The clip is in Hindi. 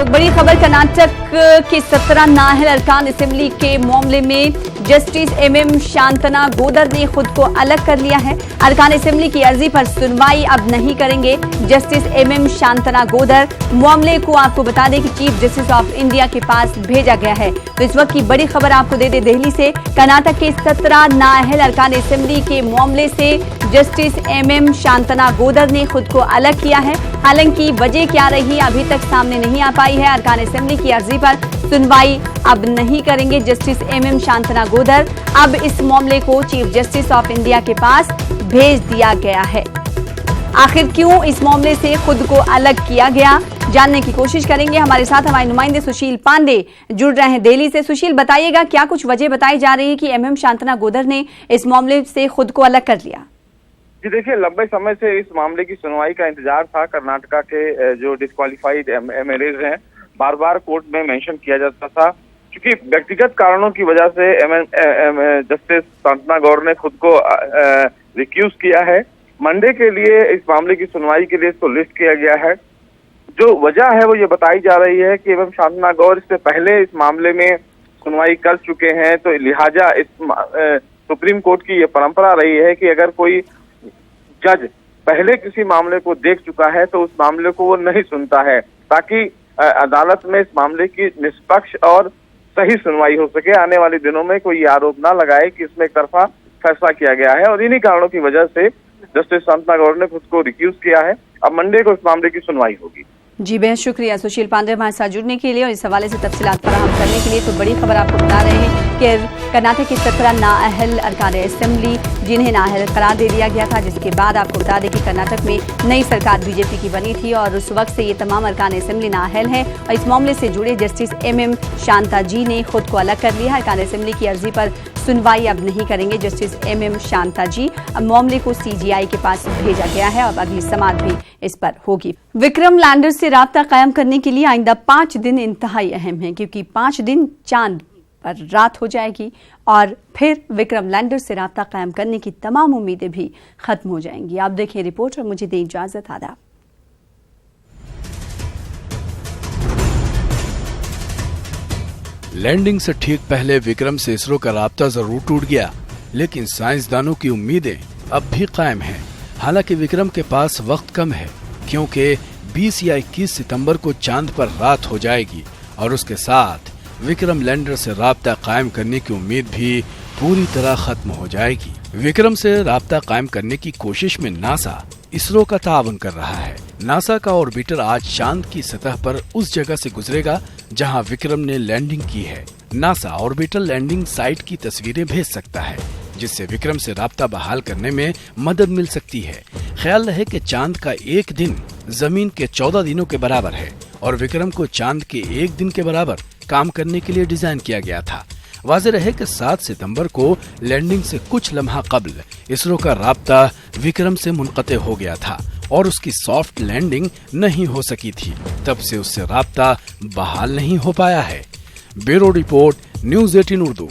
तो बड़ी खबर, कर्नाटक के 17 नाअहल अरकान असेंबली के मामले में जस्टिस MM शांतना गोदर ने खुद को अलग कर लिया है। अरकान असेंबली की अर्जी पर सुनवाई अब नहीं करेंगे जस्टिस MM शांतना गोदर। मामले को आपको बता दें कि चीफ जस्टिस ऑफ इंडिया के पास भेजा गया है। तो इस वक्त की बड़ी खबर आपको दे दे दिल्ली से, कर्नाटक के 17 नाअहल अरकान असेंबली के मामले से जस्टिस MM शांतना गोदर ने खुद को अलग किया है। हालांकि वजह क्या रही अभी तक सामने नहीं आ पाई है। अरकान असेंबली की अर्जी पर सुनवाई अब नहीं करेंगे जस्टिस MM शांतना गोदर। अब इस मामले को चीफ जस्टिस ऑफ इंडिया के पास भेज दिया गया है। आखिर क्यों इस मामले से खुद को अलग किया गया, जानने की कोशिश करेंगे। हमारे साथ हमारे नुमाइंदे सुशील पांडे जुड़ रहे हैं दिल्ली से। सुशील, बताइएगा क्या कुछ वजह बताई जा रही है कि MM शांतना गोदर ने इस मामले से खुद को अलग कर लिया? जी देखिए, लंबे समय से इस मामले की सुनवाई का इंतजार था। कर्नाटका के जो डिस्क्वालीफाइड MLAs हैं, बार बार कोर्ट में मेंशन किया जाता था। क्योंकि व्यक्तिगत कारणों की वजह से जस्टिस शांतना गौर ने खुद को रिक्यूज किया है। मंडे के लिए इस मामले की सुनवाई के लिए इसको लिस्ट किया गया है। जो वजह है वो ये बताई जा रही है कि MM शांतना गौर इससे पहले इस मामले में सुनवाई कर चुके हैं, तो लिहाजा इस सुप्रीम कोर्ट की ये परंपरा रही है कि अगर कोई जज पहले किसी मामले को देख चुका है तो उस मामले को वो नहीं सुनता है, ताकि अदालत में इस मामले की निष्पक्ष और सही सुनवाई हो सके। आने वाले दिनों में कोई आरोप ना लगाए कि इसमें एक तरफा फैसला किया गया है, और इन्हीं कारणों की वजह से जस्टिस शांतना गौर ने खुद को रिक्यूज किया है। अब मंडे को इस मामले की सुनवाई होगी। जी बेहद शुक्रिया सुशील पांडे हमारे साथ जुड़ने के लिए और इस हवाले से तफसीलात फराहम करने के लिए। तो बड़ी खबर आपको बता रहे हैं कि कर्नाटक की 17 नाअहल अरकान असेंबली जिन्हें नाअहल करार दे दिया गया था, जिसके बाद आपको बता दें कि कर्नाटक में नई सरकार BJP की बनी थी और उस वक्त से ये तमाम अरकान असेंबली नाअहल हैं। और इस मामले से जुड़े जस्टिस MM शांता जी ने खुद को अलग कर लिया है। अरकान असेंबली की अर्जी पर सुनवाई अब नहीं करेंगे जस्टिस MM शांता जी। अब मामले को CGI के पास भेजा गया है और अगली समाअत भी इस पर होगी। विक्रम लैंडर से राब्ता कायम करने के लिए आइंदा 5 दिन इंतहाई अहम है, क्योंकि 5 दिन चांद पर रात हो जाएगी और फिर विक्रम लैंडर से राब्ता कायम करने की तमाम उम्मीदें भी खत्म हो जाएंगी। आप देखें रिपोर्ट और मुझे दें इजाजत। आदाब। लैंडिंग से ठीक पहले विक्रम से इसरो का राब्ता जरूर टूट गया, लेकिन साइंसदानों की उम्मीदें अब भी कायम हैं। हालांकि विक्रम के पास वक्त कम है, क्योंकि 20 या 21 सितंबर को चांद पर रात हो जाएगी और उसके साथ विक्रम लैंडर से राब्ता कायम करने की उम्मीद भी पूरी तरह खत्म हो जाएगी। विक्रम से राब्ता कायम करने की कोशिश में नासा इसरो का ताउन कर रहा है। नासा का ऑर्बिटर आज चांद की सतह पर उस जगह से गुजरेगा जहां विक्रम ने लैंडिंग की है। नासा ऑर्बिटल लैंडिंग साइट की तस्वीरें भेज सकता है, जिससे विक्रम से राब्ता बहाल करने में मदद मिल सकती है। ख्याल रहे कि चांद का एक दिन जमीन के 14 दिनों के बराबर है और विक्रम को चांद के एक दिन के बराबर काम करने के लिए डिजाइन किया गया था। वाज़ेह रहे कि 7 सितंबर को लैंडिंग से कुछ लम्हा कबल इसरो का राब्ता विक्रम से मुनक़ते हो गया था और उसकी सॉफ्ट लैंडिंग नहीं हो सकी थी। तब से उससे राब्ता बहाल नहीं हो पाया है। Bureau report, news 18 Urdu.